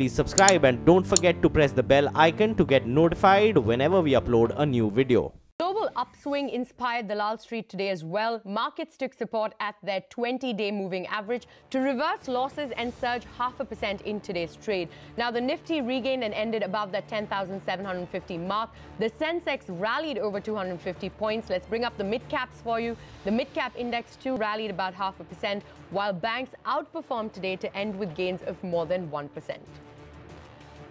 please subscribe and don't forget to press the bell icon to get notified whenever we upload a new video. Global upswing inspired Dalal Street today as well. Markets took support at their 20-day moving average to reverse losses and surge 0.5% in today's trade. Now, the Nifty regained and ended above that 10,750 mark. The Sensex rallied over 250 points. Let's bring up the mid-caps for you. The mid-cap index too rallied about 0.5%, while banks outperformed today to end with gains of more than 1%.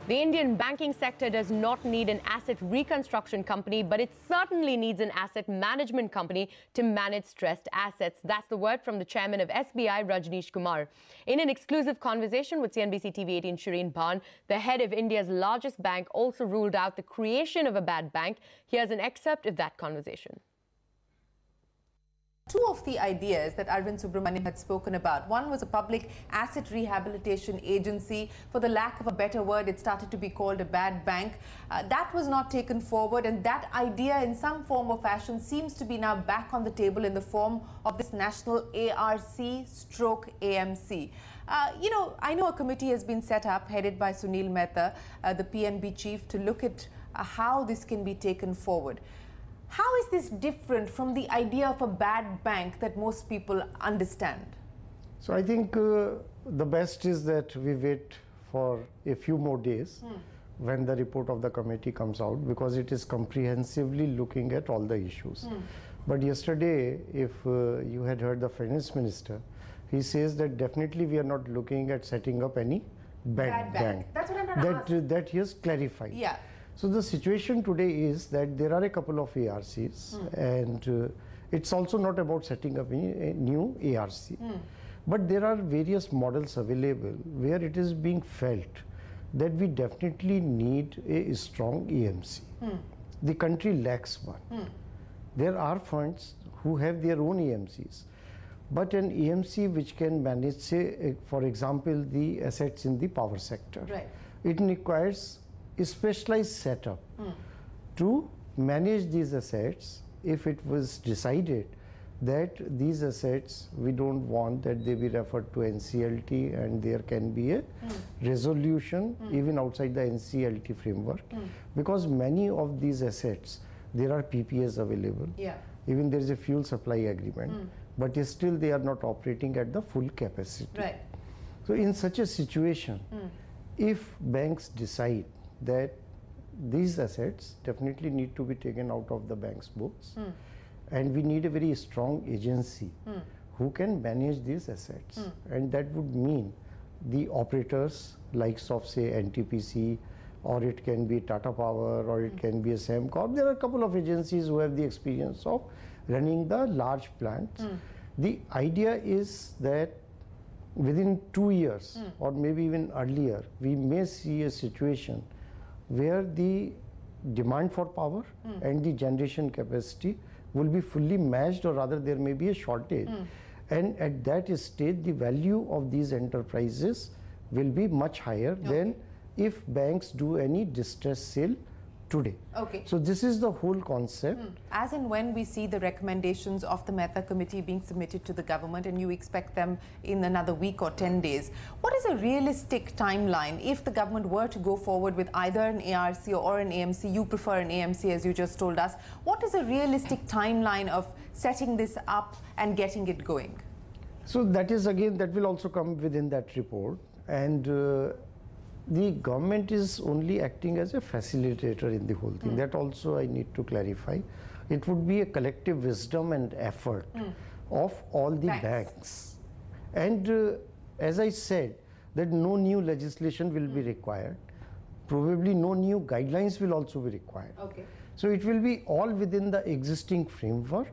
The Indian banking sector does not need an asset reconstruction company, but it certainly needs an asset management company to manage stressed assets. That's the word from the chairman of SBI, Rajnish Kumar. In an exclusive conversation with CNBC TV18 Shereen Bhan, the head of India's largest bank also ruled out the creation of a bad bank. Here's an excerpt of that conversation. Two of the ideas that Arvind Subramanian had spoken about. One was a public asset rehabilitation agency. For the lack of a better word, it started to be called a bad bank. That was not taken forward, and that idea in some form or fashion seems to be now back on the table in the form of this national ARC/AMC. I know a committee has been set up headed by Sunil Mehta, the PNB chief, to look at how this can be taken forward. How is this different from the idea of a bad bank that most people understand? So I think the best is that we wait for a few more days when the report of the committee comes out, because it is comprehensively looking at all the issues. But yesterday, if you had heard the finance minister, he says that definitely we are not looking at setting up any bad bank. That's what I'm trying to ask. That he has clarified. Yeah. So the situation today is that there are a couple of ARCs, and it's also not about setting up a new ARC. But there are various models available where it is being felt that we definitely need a strong AMC. The country lacks one. There are funds who have their own AMCs, but an AMC which can manage, say, for example, the assets in the power sector. Right. It requires a specialized setup to manage these assets. If it was decided that these assets, we don't want that they be referred to NCLT and there can be a resolution even outside the NCLT framework, because many of these assets, there are PPAs available. Yeah. Even there is a fuel supply agreement, but still they are not operating at the full capacity. Right. So in such a situation, if banks decide that these assets definitely need to be taken out of the bank's books, and we need a very strong agency who can manage these assets, and that would mean the operators likes of, say, NTPC, or it can be Tata Power, or it can be a Sembcorp. There are a couple of agencies who have the experience of running the large plants. The idea is that within 2 years or maybe even earlier, we may see a situation where the demand for power and the generation capacity will be fully matched, or rather there may be a shortage. And at that stage, the value of these enterprises will be much higher than if banks do any distress sale today. Okay. So this is the whole concept. As and when we see the recommendations of the Mehta committee being submitted to the government, and you expect them in another week or 10 days, what is a realistic timeline if the government were to go forward with either an ARC or an AMC? You prefer an AMC, as you just told us. What is a realistic timeline of setting this up and getting it going? So that is, again, that will also come within that report, and the government is only acting as a facilitator in the whole thing. That also I need to clarify. It would be a collective wisdom and effort of all the banks. And as I said, that no new legislation will be required. Probably no new guidelines will also be required. Okay. So it will be all within the existing framework,